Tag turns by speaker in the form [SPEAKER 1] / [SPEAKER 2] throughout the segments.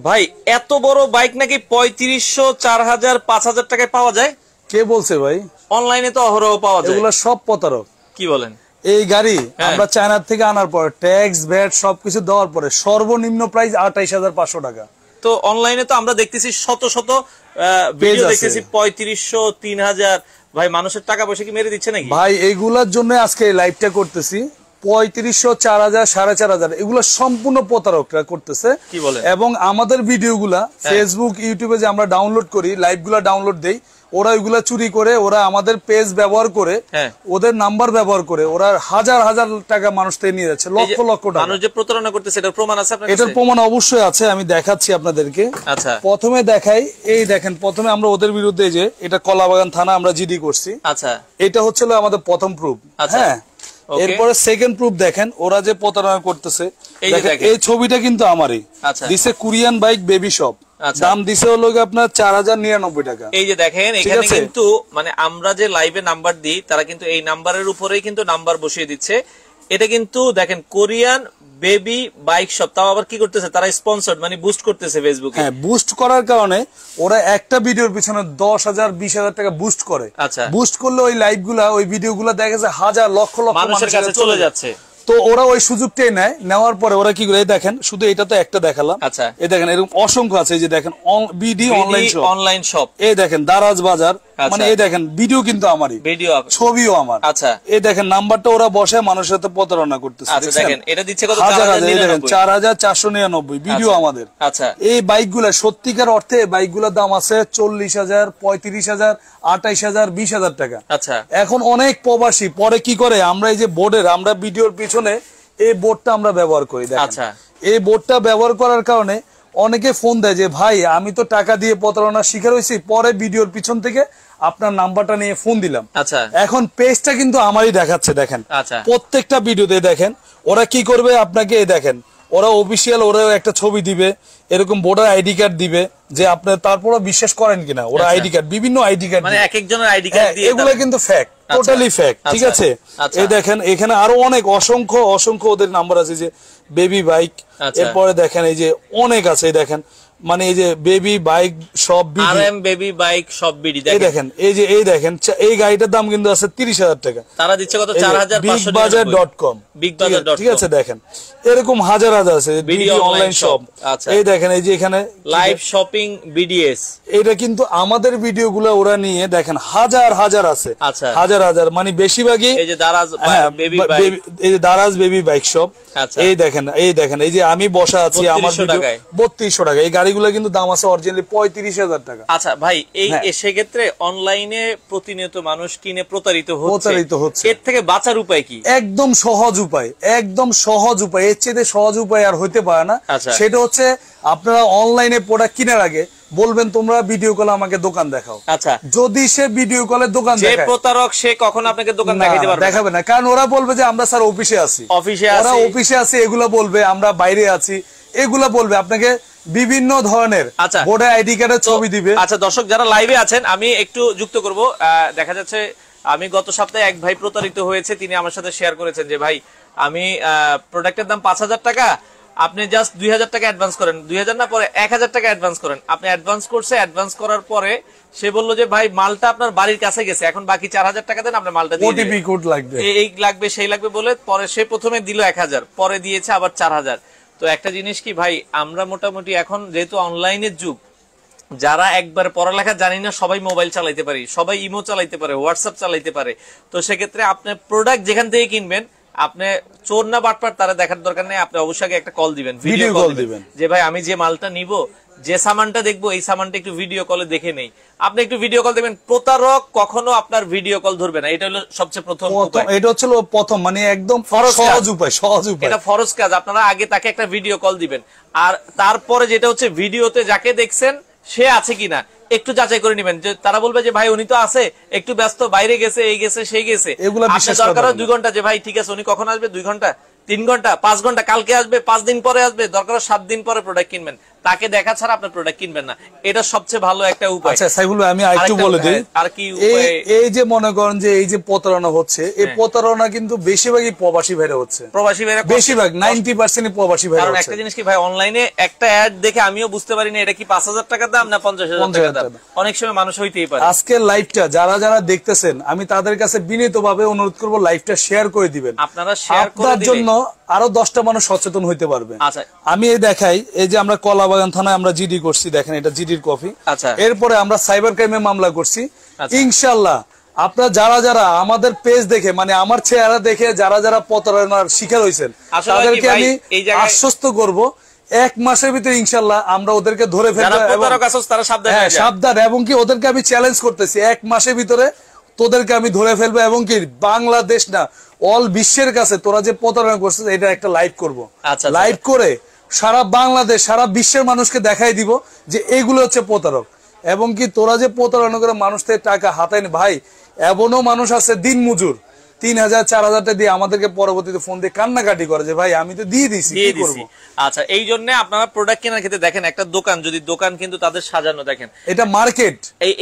[SPEAKER 1] ভাই এত বড় বাইক নাকি 3500, 4000, 5000 টাকায় পাওয়া যায়?
[SPEAKER 2] কে বলছে ভাই?
[SPEAKER 1] অনলাইনে তো অহরহ পাওয়া যায়।
[SPEAKER 2] এগুলা সব প্রতারক।
[SPEAKER 1] কি বলেন?
[SPEAKER 2] এই গাড়ি আমরা চায়না থেকে আনার পর ট্যাক্স ভ্যাট সবকিছু দেওয়ার পরে সর্বনিম্ন প্রাইস 28500 টাকা।
[SPEAKER 1] তো অনলাইনে তো আমরা দেখতেছি শত শত ভিডিও দেখতেছি 3500, 3000। ভাই মানুষের টাকা পয়সা কি মেরে দিচ্ছে নাকি?
[SPEAKER 2] ভাই এইগুলার জন্য আজকে এই লাইভটা করতেছি। 3500, 4000, 4500 এগুলো সম্পূর্ণ প্রতারকরা করতেছে।
[SPEAKER 1] কি বলেন?
[SPEAKER 2] এবং আমাদের ভিডিওগুলা ফেসবুক ইউটিউবে যে আমরা ডাউনলোড করি, লাইভগুলা ডাউনলোড দেই, ওরা ওইগুলা চুরি করে, ওরা আমাদের পেজ ব্যবহার করে, ওদের নাম্বার ব্যবহার করে ওরা হাজার হাজার টাকা মানুষ থেকে নিয়ে যাচ্ছে, লক্ষ লক্ষ টাকা।
[SPEAKER 1] মানুষ যে প্রতারণা করতেছে এটার প্রমাণ আছে আপনার কাছে?
[SPEAKER 2] এটার প্রমাণ অবশ্যই আছে, আমি দেখাচ্ছি আপনাদেরকে।
[SPEAKER 1] আচ্ছা,
[SPEAKER 2] প্রথমে দেখাই, এই দেখেন, প্রথমে আমরা ওদের বিরুদ্ধে যে এটা কলাবাগান থানা আমরা জিডি করছি।
[SPEAKER 1] আচ্ছা,
[SPEAKER 2] এটা হচ্ছিল আমাদের প্রথম প্রুফ। হ্যাঁ, এরপরে সেকেন্ড প্রুফ দেখেন ওরা যে প্রতারণা করতেছে। এই ছবিটা কিন্তু আমারই দিছে, কোরিয়ান বাইক বেবি শপ, দাম দিছে হলো আপনার 4099 টাকা।
[SPEAKER 1] এই যে দেখেন এখানে কিন্তু মানে আমরা যে লাইভে নাম্বার দিই তারা কিন্তু এই নাম্বারের উপরেই কিন্তু নাম্বার বসিয়ে দিচ্ছে। এটা কিন্তু দেখেন কোরিয়ান বেবি বাইক শপ, তাও আবার কি করতেছে তারা স্পন্সর্ড, মানে বুস্ট করতেছে ফেসবুকে।
[SPEAKER 2] হ্যাঁ, বুস্ট করার কারণে ওরা একটা ভিডিওর পিছনে 10,000, 20,000 টাকা বুস্ট করে।
[SPEAKER 1] আচ্ছা,
[SPEAKER 2] বুস্ট করলে ওই লাইভগুলা, ওই ভিডিওগুলা দেখা যায় হাজার লক্ষ লক্ষ
[SPEAKER 1] মানুষের কাছে চলে যাচ্ছে।
[SPEAKER 2] তো ওরা ওই সুযোগটাই নেয়, নেওয়ার পরে ওরা কি করে, দেখেন শুধু এটা তো একটা দেখালাম।
[SPEAKER 1] আচ্ছা,
[SPEAKER 2] এই দেখেন এরকম অসংখ্য আছে। এই যে দেখেন বিডি
[SPEAKER 1] অনলাইন শপ,
[SPEAKER 2] এই দেখেন দারাজ বাজার, মানে এই দেখেন ভিডিও কিন্তু আমারই,
[SPEAKER 1] ভিডিও ছবিও আমার। আচ্ছা,
[SPEAKER 2] এই দেখেন নাম্বারটা ওরা বসে মানুষের সাথে প্রতারণা করতেছে।
[SPEAKER 1] আচ্ছা, দেখেন এটা দিচ্ছে কত?
[SPEAKER 2] 4499 ভিডিও আমাদের।
[SPEAKER 1] আচ্ছা,
[SPEAKER 2] এই বাইকগুলা সত্যিকার অর্থে বাইকগুলোর দাম আছে 40,000, 35,000, 28,000, 20,000 টাকা।
[SPEAKER 1] আচ্ছা,
[SPEAKER 2] এখন অনেক প্রবাসী পরে কি করে, আমরা এই যে বোর্ডের, আমরা ভিডিওর পিছনে এই বোর্ডটা আমরা ব্যবহার করি।
[SPEAKER 1] আচ্ছা,
[SPEAKER 2] এই বোর্ডটা ব্যবহার করার কারণে অনেকে ফোন দেয় যে ভাই আমি তো টাকা দিয়ে প্রতারণার শিকার হয়েছি, পরে ভিডিওর পিছন থেকে আপনার নাম্বারটা নিয়ে ফোন দিলাম।
[SPEAKER 1] আচ্ছা,
[SPEAKER 2] এখন পেজটা কিন্তু আমারই দেখাচ্ছে। দেখেন
[SPEAKER 1] আচ্ছা,
[SPEAKER 2] প্রত্যেকটা ভিডিওতে দেখেন ওরা কি করবে আপনাকে, দেখেন ওরা অফিসিয়াল, ওরা একটা ছবি দিবে, এরকম ভোটার আইডি কার্ড দিবে, যে আপনার তারপরে বিশ্বাস করেন কিনা, ওরা আইডি কার্ড, বিভিন্ন আইডি কার্ড,
[SPEAKER 1] মানে এক একজনের আইডি কার্ড দিয়ে,
[SPEAKER 2] এগুলো কিন্তু ফেক, টোটালি ফেক। ঠিক আছে, এই দেখেন এখানে আরো অনেক অসংখ্য অসংখ্য ওদের নাম্বার আছে, যে বেবি বাইক, এরপরে দেখেন এই যে অনেক আছে। এই দেখেন মানে এই যে বেবি বাইক সব
[SPEAKER 1] বেবি বাইক সব বিডি
[SPEAKER 2] দেখেন, এই দেখেন এই গাড়িটার দাম কিন্তু আছে 30,000 টাকা,
[SPEAKER 1] তারা দিচ্ছে কত? 4500।
[SPEAKER 2] bigbazaar.com, ঠিক আছে, দেখেন এরকম হাজার হাজার আছে ভিডিও অনলাইন শপ। এই দেখেন এই যে এখানে
[SPEAKER 1] লাইভ শপিং বিডিএস,
[SPEAKER 2] এটা কিন্তু আমাদের ভিডিওগুলো ওরা নিয়ে দেখেন হাজার হাজার আছে, হাজার হাজার, মানে বেশিরভাগই
[SPEAKER 1] এই যে দারাজ বেবি বাইক,
[SPEAKER 2] এই যে দারাজ বেবি বাইক শপ। এই দেখেন এই যে আমি বসা আছি, আমার ভিডিও 3200 টাকা। এই গাড়িগুলো কিন্তু দাম আছে অরিজিনালি 35,000 টাকা।
[SPEAKER 1] আচ্ছা ভাই, এই সেক্ষেত্রে অনলাইনে প্রতিনিয়ত মানুষ কিনে প্রতারিত হচ্ছে, এর থেকে বাঁচার উপায় কি?
[SPEAKER 2] একদম সহজ উপায়, একদম সহজ উপায়, এর চেয়ে সহজ উপায় আর হইতে পারে না। সেটা হচ্ছে আপনারা অনলাইনে প্রোডাক্ট কেনার আগে বলবেন তোমরা ভিডিও কলে আমাকে দোকান দেখাও।
[SPEAKER 1] আচ্ছা,
[SPEAKER 2] যদি সে ভিডিও কলে দোকান দেখায়,
[SPEAKER 1] যে প্রতারক সে কখনো আপনাকে দোকান দেখাবে
[SPEAKER 2] না, কারণ ওরা বলবে যে আমরা স্যার অফিসে আছি, ওরা অফিসে আছে, এগুলা বলবে, আমরা বাইরে আছি, এগুলা বলবে, আপনাকে বিভিন্ন ধরনের ভোটার আইডি কার্ডের ছবি দিবে।
[SPEAKER 1] আচ্ছা দর্শক যারা লাইভে আছেন, আমি একটু যুক্ত করব। দেখা যাচ্ছে আমি গত সপ্তাহে এক ভাই প্রতারিত হয়েছে, তিনি আমার সাথে শেয়ার করেছেন যে ভাই আমি প্রোডাক্টের দাম 5,000 টাকা, আপনি জাস্ট 2,000 টাকা অ্যাডভান্স করেন, 2,000 না পরে 1,000 টাকা অ্যাডভান্স করেন। আপনি অ্যাডভান্স করছে, অ্যাডভান্স করার পরে সে বললো যে ভাই মালটা আপনার বাড়ির কাছে গেছে, এখন বাকি 4,000 টাকা দেন, আপনার মালটা দিয়ে
[SPEAKER 2] ওটিপি কোড লাগবে,
[SPEAKER 1] এই লাগবে সেই লাগবে বলে পরে সে প্রথমে দিল 1,000, পরে দিয়েছে আবার 4,000। তো একটা জিনিস কি ভাই, আমরা মোটামুটি এখন যেহেতু অনলাইনের যুগ, যারা একবার পড়ালেখা জানি না সবাই মোবাইল চালাইতে পারি, সবাই ইমো চালাইতে পারে, হোয়াটসঅ্যাপ চালাইতে পারে। তো সেক্ষেত্রে আপনি প্রোডাক্ট যেখান থেকে কিনবেন, আপনি চোর না বাটপার তারা দেখার দরকার নেই, আপনি অবশ্যই একটা কল দিবেন, ভিডিও কল দিবেন, যে ভাই আমি যে মালটা নিব, যে সামানটা দেখবো, এই সামানটা একটু ভিডিও কলে দেখে নেই। আপনি একটু ভিডিও কল দেবেন, প্রতারক কখনো আপনার ভিডিও কল ধরবে না। এটা হলো সবচেয়ে প্রথম উপায়,
[SPEAKER 2] এটা হচ্ছে প্রথম, মানে একদম সহজ উপায়,
[SPEAKER 1] এটা ফরজ কাজ। আপনারা আগে তাকে একটা ভিডিও কল দিবেন, আর তারপরে যেটা হচ্ছে ভিডিওতে যাকে দেখছেন সে আছে কিনা একটু যাচাই করে নেবেন। যে তারা বলবে যে ভাই উনি তো আছে, একটু ব্যস্ত, বাইরে গেছে, এই গেছে সেই গেছে, আপনার দরকার হয় 2 ঘন্টা, যে ভাই ঠিক আছে উনি কখন আসবে, 2 ঘন্টা, 3 ঘন্টা, 5 ঘন্টা, কালকে আসবে, 5 দিন পরে আসবে, দরকার 7 দিন পরে প্রোডাক্ট কিনবেন। তাকে দেখা ছাড়া আপনার প্রোডাক্ট কিনবেন না, এটা সবচেয়ে ভালো একটা উপায়।
[SPEAKER 2] আচ্ছা সাইফুল ভাই, আমি আরেকটু বলে দিই,
[SPEAKER 1] আর কি উপায়?
[SPEAKER 2] এই যে মনে করেন যে এই যে প্রতারণা হচ্ছে, এই প্রতারণা কিন্তু বেশিরভাগই প্রবাসী ভাইরা হচ্ছে,
[SPEAKER 1] প্রবাসী ভাইরা
[SPEAKER 2] বেশিরভাগ 90% প্রবাসী ভাইরা।
[SPEAKER 1] কারণ একটা জিনিস কি ভাই, অনলাইনে একটা অ্যাড দেখে আমিও বুঝতে পারি না এটা কি 5,000 টাকা দাম না 50,000 টাকা দাম, অনেক সময় মানুষ হইতেই পারে।
[SPEAKER 2] আজকের লাইভটা যারা যারা দেখতেছেন, আমি তাদের কাছে বিনীতভাবে অনুরোধ করব লাইভটা শেয়ার করে দিবেন।
[SPEAKER 1] আপনারা শেয়ার করে
[SPEAKER 2] আপনার জন্য আরো 10টা মানুষ সচেতন হইতে পারবে।
[SPEAKER 1] আচ্ছা,
[SPEAKER 2] আমি এই দেখাই, এই যে আমরা কলাবাগান থানায় আমরা জিডি করছি, দেখেন এটা জিডির কপি।
[SPEAKER 1] আচ্ছা,
[SPEAKER 2] এরপরে আমরা সাইবার ক্রাইমে মামলা করছি। ইনশাআল্লাহ আপনারা যারা যারা আমাদের পেজ দেখে, মানে আমার চেহারা দেখে যারা যারা প্রতারণার শিকার হয়েছেন, তাদেরকে আমি আশ্বস্ত করব 1 মাসের ভিতরে ইনশাআল্লাহ আমরা ওদেরকে ধরে ফেলবো। সাবধান, এবং কি ওদেরকে আমি চ্যালেঞ্জ করতেছি 1 মাসের ভিতরে তোদেরকে আমি ধরে ফেলবো, এবং কি বাংলাদেশ না অল বিশ্বের কাছে তোরা যে প্রতারণা করছিস এটা একটা লাইভ করব। লাইভ করে সারা বাংলাদেশ সারা বিশ্বের মানুষকে দেখাই দিব যে এগুলো হচ্ছে প্রতারক, এবং কি তোরা যে প্রতারণা করে মানুষ থেকে টাকা হাতায় নি। ভাই এমনও মানুষ আছে দিন মজুর 3,000 4,000 টাকা দিয়ে আমাদেরকে পরবর্তীতে ফোন দিয়ে কান্নাকাটি করে যে ভাই আমি তো দিয়ে দিছি, কি করব।
[SPEAKER 1] আচ্ছা, এই জন্য আপনারা প্রোডাক্ট কেনার ক্ষেত্রে দেখেন একটা দোকান, যদি দোকান কিন্তু তাদের সাজানো দেখেন,
[SPEAKER 2] এটা মার্কেট।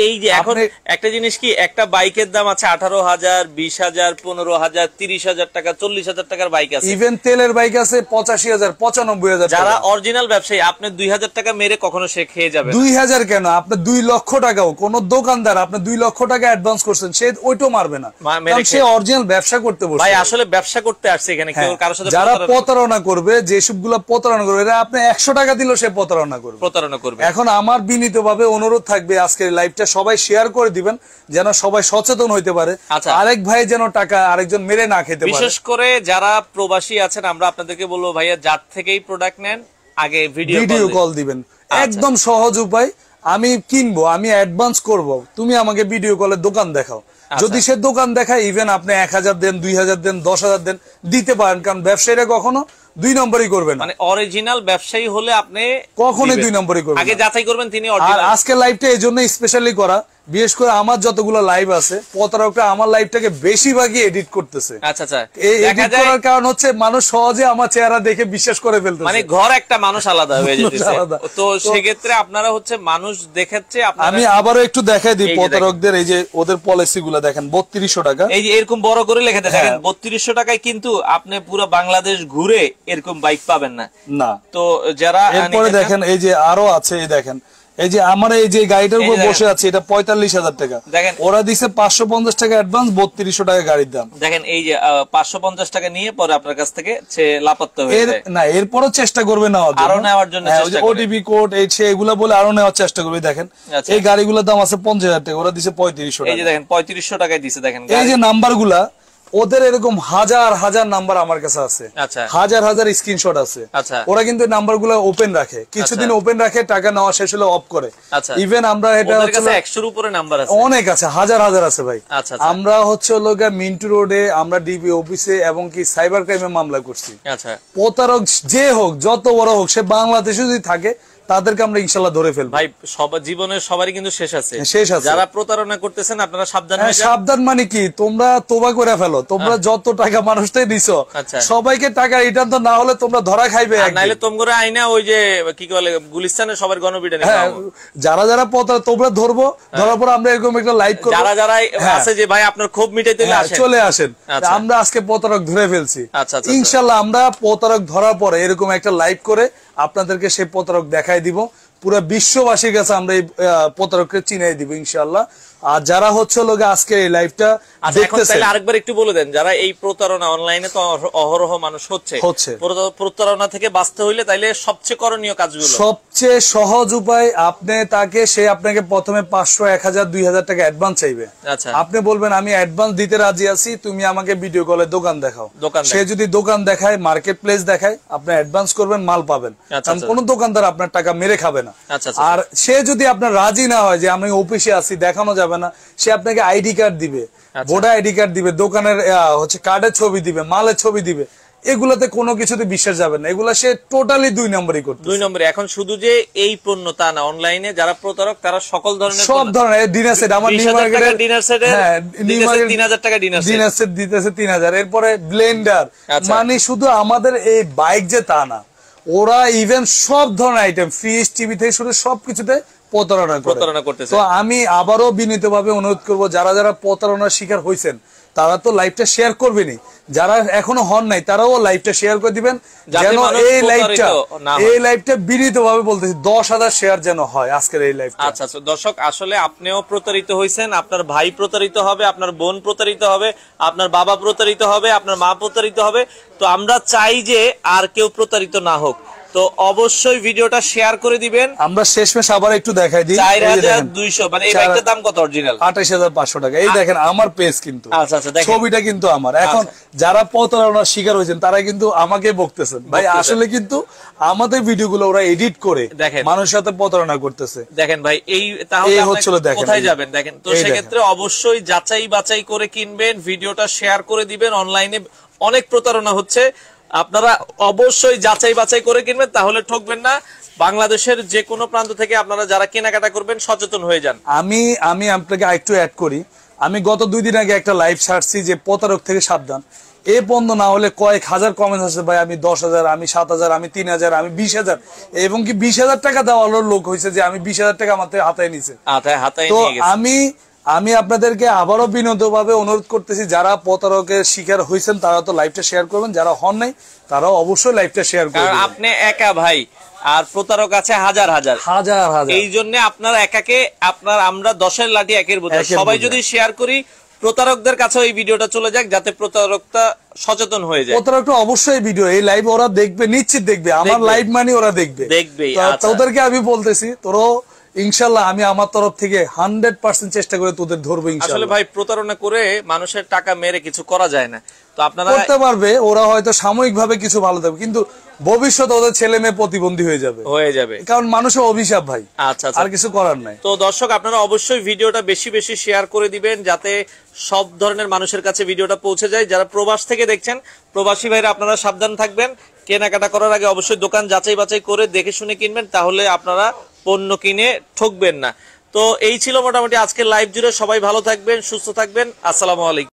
[SPEAKER 1] এই যে এখন একটা জিনিস কি, একটা বাইকের দাম আছে 18,000, 20,000, 15,000, 30,000 টাকা, 40,000 টাকার বাইক আছে,
[SPEAKER 2] ইভেন তেলের বাইক আছে 85,000, 95,000।
[SPEAKER 1] যারা অরিজিনাল ব্যবসায়ী, আপনি 2,000 টাকা মেরে কখনো সে খেয়ে যাবে।
[SPEAKER 2] 2,000 কেন, আপনি 2 লক্ষ টাকাও কোন দোকানদার আপনি 2 লক্ষ টাকা অ্যাডভান্স করছেন, সে ওইটাও মারবে না, কারণ সে অরিজিনাল ব্যবসা করতে বসে।
[SPEAKER 1] ভাই আসলে ব্যবসা করতে আসছে এখানে, কেউ কারোর সাথে
[SPEAKER 2] যারা প্রতারণা করবে, যেসবগুলো প্রতারণা করবে, এটা আপনি 100 টাকা দিলেও সে প্রতারণা করবে। এখন আমার বিনীতভাবে অনুরোধ থাকবে আজকের লাইভটা সবাই শেয়ার করে দিবেন, যেন সবাই সচেতন হইতে পারে, আরেক ভাই যেন টাকা আরেকজন মেরে না খেতে পারে।
[SPEAKER 1] বিশেষ করে যারা প্রবাসী আছেন, আমরা আপনাদেরকে বলবো ভাইয়া যার থেকেই প্রোডাক্ট নেন আগে ভিডিও
[SPEAKER 2] কল দিবেন। একদম সহজ উপায়, আমি কিনবো, আমি অ্যাডভান্স করব, তুমি আমাকে ভিডিও কলে দোকান দেখাও। যদি সে দোকান দেখায়, ইভেন আপনি 1,000 দেন, 2,000 দেন, 10,000 দেন, দিতে পারেন, কারণ ব্যবসায়ীরা কখনো 2 নম্বরই করবেন।
[SPEAKER 1] মানে অরিজিনাল ব্যবসায়ী হলে আপনি
[SPEAKER 2] কখনোই 2 নম্বরই করবেন,
[SPEAKER 1] আগে যাচাই করবেন তিনি
[SPEAKER 2] অরিজিনাল। আর আজকে লাইভটা এই জন্য স্পেশালি করা, বিশেষ করে আমার যতগুলো লাইভ আছে, প্রতারকরা আমার লাইভটাকে বেশিরভাগই এডিট করতেছে।
[SPEAKER 1] আচ্ছা,
[SPEAKER 2] এই এডিট করার কারণ হচ্ছে মানুষ সহজে আমার চেহারা দেখে বিশ্বাস করে ফেলতেছে,
[SPEAKER 1] মানে ঘর একটা মানুষ আলাদা হয়ে যাচ্ছে। তো সেক্ষেত্রে আপনারা হচ্ছে মানুষ দেখাচ্ছে।
[SPEAKER 2] আমি আবারও একটু দেখাই দিই প্রতারকদের, এই যে ওদের পলিসি গুলা দেখেন, 3200 টাকা,
[SPEAKER 1] এই যে এরকম বড় করে লেখা দেখেন 3200 টাকায়, কিন্তু আপনি পুরো বাংলাদেশ ঘুরে এরকম বাইক পাবেন না। তো যারা
[SPEAKER 2] এরপরে দেখেন এই যে আরো আছে, এই দেখেন এই যে আমার এই যে গাড়িটার উপর বসে আছে, এটা 45,000 টাকা, ওরা দিছে 550 টাকা অ্যাডভান্স, 3200 টাকা গাড়ির দাম।
[SPEAKER 1] দেখেন এই যে 550 টাকা নিয়ে পরে আপনার কাছ থেকে সে লাপাত্তা হয়ে যায়।
[SPEAKER 2] না, এরপরও চেষ্টা করবে
[SPEAKER 1] আরো নেওয়ার জন্য,
[SPEAKER 2] ওটিপি কোড এই এগুলা বলে আরো নেওয়ার চেষ্টা করবে। দেখেন এই গাড়িগুলোর দাম আছে 50,000 টাকা, ওরা দিছে 3500 টাকা।
[SPEAKER 1] এই যে দেখেন 3500 টাকায় দিছে। দেখেন
[SPEAKER 2] এই যে নাম্বার গুলা, ওদের এরকম হাজার হাজার নাম্বার আমার কাছে আছে, হাজার হাজার স্ক্রিনশট আছে। ওরা কিন্তু নাম্বার গুলো ওপেন রাখে, কিছুদিন ওপেন রাখে, টাকা নেওয়া শেষ হলে অফ করে। ইভেন আমরা এটা
[SPEAKER 1] 100-এর উপরে নাম্বার আছে,
[SPEAKER 2] অনেক আছে, হাজার হাজার আছে ভাই। আমরা হচ্ছে মিন্টু রোডে, আমরা ডিবি অফিসে এবং কি সাইবার ক্রাইমে মামলা করছি। প্রতারক যে হোক, যত বড় হোক, সে বাংলাদেশে যদি থাকে তাদেরকে আমরা ইনশাআল্লাহ ধরে ফেলবো।
[SPEAKER 1] ভাই জীবনের সবারই কিন্তু শেষ আছে। যারা প্রতারণা করতেছেন আপনারা সাবধান হয়ে যান।
[SPEAKER 2] সাবধান মানে কি, তোমরা তোবা করে ফেলো, তোমরা যত টাকা মানুষটাই দিছো সবাইকে টাকা রিটার্ন তো না হলে তোমরা ধরা খাইবে,
[SPEAKER 1] নাইলে তোমরা আইনা ওই যে কি বলে গুলিস্তানে সবার গণপিটানি।
[SPEAKER 2] যারা যারা তোমরা ধরবো, ধরার পর আমরা এরকম একটা লাইভ করব,
[SPEAKER 1] যারা যারা আছে যে ভাই আপনার ক্ষোভ মিটাইতে
[SPEAKER 2] চলে আসেন। আমরা আজকে প্রতারক ধরে ফেলছি, ইনশাআল্লাহ আমরা প্রতারক ধরার পরে এরকম একটা লাইভ করে আপনাদেরকে সেই প্রতারক দেখাই দিব, পুরো বিশ্ববাসীর কাছে আমরা এই প্রতারককে চিনাই দিব ইনশাআল্লাহ। আর যারা হচ্ছে লোকে আজকে এই লাইভটা দেখতেছেন,
[SPEAKER 1] আরেকবার একটু বলে দেন, যারা এই প্রতারণা অনলাইনে তো অহরহ মানুষ হচ্ছে, প্রতারণা থেকে বাঁচতে হইলে তাইলে সবচেয়ে করণীয় কাজগুলো,
[SPEAKER 2] সবচেয়ে সহজ উপায়, সে আপনাকে প্রথমে 500, 1000, 2000 টাকা অ্যাডভান্স চাইবে। আপনি বলবেন আমি অ্যাডভান্স দিতে রাজি আছি, তুমি আমাকে ভিডিও কলে দোকান দেখাও। সে যদি দোকান দেখায়, মার্কেট প্লেস দেখায়, আপনি অ্যাডভান্স করবেন, মাল পাবেন, কারণ কোন দোকানদার আপনার টাকা মেরে খাবে না। আর সে যদি আপনার রাজি না হয় যে আমি অফিসে আছি, দেখানো যাবে না, সে আপনাকে আইডি কার্ড দিবে, ভোটার আইডি কার্ড দিবে, দোকানের হচ্ছে কার্ডের ছবি দিবে, মালের ছবি দিবে, এগুলাতে কোনো কিছুতে বিশ্বাস যাবে না, এগুলা সে টোটালি 2 নম্বরই করতে।
[SPEAKER 1] 2 নম্বরে এখন শুধু যে এই পণ্য তা না, অনলাইনে যারা প্রতারক তারা সকল ধরনের,
[SPEAKER 2] সব ধরনের ডিনার সেট, আমার নিউ মার্কেটের
[SPEAKER 1] ডিনার সেটে 3000 টাকা
[SPEAKER 2] ডিনার সেট দিতেছে 3000। এরপরে ব্লেন্ডার, মানে শুধু আমাদের এই বাইক যে তা না, ওরা ইভেন সব ধরনের আইটেম ফ্রিজ টিভি থেকে শুরু সবকিছুতে প্রতারণা
[SPEAKER 1] করতেছে।
[SPEAKER 2] তো আমি আবারও বিনীতভাবে অনুরোধ করব, যারা যারা প্রতারণার শিকার হয়েছেন তারা তো লাইভটা শেয়ার করবেনই, যারা এখনো হন নাই তারাও লাইভটা শেয়ার করে দিবেন, যেন এই লাইভটা বিনীতভাবে বলতেছি 10,000 শেয়ার যেন হয় আজকের এই লাইভটা।
[SPEAKER 1] আচ্ছা আচ্ছা দর্শক, আসলে আপনিও প্রতারিত হয়েছেন, আপনার ভাই প্রতারিত হবে, আপনার বোন প্রতারিত হবে, আপনার বাবা প্রতারিত হবে, আপনার মা প্রতারিত হবে। তো আমরা চাই যে আর কেউ প্রতারিত না হোক, তো অবশ্যই ভিডিওটা শেয়ার করে দিবেন।
[SPEAKER 2] আমরা শেষমেশ আবার একটু দেখাই দিই,
[SPEAKER 1] 4200 মানে এই ব্যাগটার দাম কত অরিজিনাল?
[SPEAKER 2] 28,500 টাকা। এই দেখেন আমার পেজ কিন্তু,
[SPEAKER 1] আচ্ছা আচ্ছা দেখেন
[SPEAKER 2] ছবিটা কিন্তু আমার। এখন যারা প্রতারণার শিকার হয়েছেন তারা কিন্তু আমাকে বকতেছেন ভাই, আসলে কিন্তু আমাদের ভিডিওগুলো ওরা এডিট করে মানুষের সাথে প্রতারণা করতেছে।
[SPEAKER 1] দেখেন ভাই, এই তাহলে কোথায় যাবেন দেখেন। তো সেক্ষেত্রে অবশ্যই যাচাই বাছাই করে কিনবেন, ভিডিওটা শেয়ার করে দিবেন। অনলাইনে অনেক প্রতারণা হচ্ছে, আপনারা অবশ্যই যাচাই বাছাই করে কিনবেন, তাহলে ঠকবেন না। বাংলাদেশের যে কোনো প্রান্ত থেকে আপনারা যারা কেনাকাটা করবেন সচেতন হয়ে যান।
[SPEAKER 2] আমি আপনাকে আরেকটু অ্যাড করি, আমি গত 2 দিন আগে একটা লাইভ ছাড়ছি যে প্রতারক থেকে সাবধান। এ বন্ধ না হলে কয়েক হাজার কমেন্ট আছে, ভাই আমি 10,000, আমি 7,000, আমি 3,000, আমি 20,000, এবং কি 20,000 টাকা দেওয়ার লোক হয়েছে যে আমি 20,000 টাকা আমার হাতায় নিছে। তো আমি আপনাদেরকে আবারও বিনীতভাবে অনুরোধ করতেছি, যারা প্রতারকের শিকার হয়েছেন তারা তো লাইভটা শেয়ার করবেন, যারা হন নাই তারাও অবশ্যই লাইভটা শেয়ার করবেন।
[SPEAKER 1] আপনি একা ভাই, আর প্রতারক আছে হাজার হাজার, এই জন্য আপনার একাকে আমরা 10-এর লাঠি 1-এর বোঝা, সবাই যদি শেয়ার করি প্রতারকদের কাছে এই ভিডিওটা চলে যাক, যাতে প্রতারকটা সচেতন হয়ে যায়।
[SPEAKER 2] প্রতারকটা অবশ্যই ভিডিও এই লাইভ ওরা দেখবে, নিশ্চিত দেখবে, আমার লাইভ মানে ওরা দেখবে। তোদেরকে আমি বলতেছি, তোরও ইনশাল্লাহ আমি আমার তরফ থেকে 100% চেষ্টা করে তোদের ধরবো ইনশাল্লাহ।
[SPEAKER 1] আসলে ভাই প্রতারণা করে মানুষের টাকা মেরে কিছু করা যায় না, তো আপনারা
[SPEAKER 2] করতে পারবে, ওরা হয়তো সাময়িকভাবে কিছু ভালো থাকবে, কিন্তু ভবিষ্যতে ওদের ছেলে মেয়ে প্রতিবন্ধী হয়ে যাবে, কারণ মানুষের অভিশাপ ভাই। আচ্ছা, আর কিছু করার নাই।
[SPEAKER 1] তো দর্শক, আপনারা অবশ্যই ভিডিওটা বেশি বেশি শেয়ার করে দিবেন, যাতে সব ধরনের মানুষের কাছে ভিডিওটা পৌঁছে যায়। যারা প্রবাস থেকে দেখছেন, প্রবাসী ভাইরা আপনারা সাবধান থাকবেন, কেনাকাটা করার আগে অবশ্যই দোকান যাচাই বাছাই করে দেখে শুনে কিনবেন, তাহলে আপনারা পণ্য কিনে ঠকবেন না। তো এই ছিল মোটামুটি আজকের লাইভ জুড়ে। সবাই ভালো থাকবেন, সুস্থ থাকবেন। আসসালামু আলাইকুম।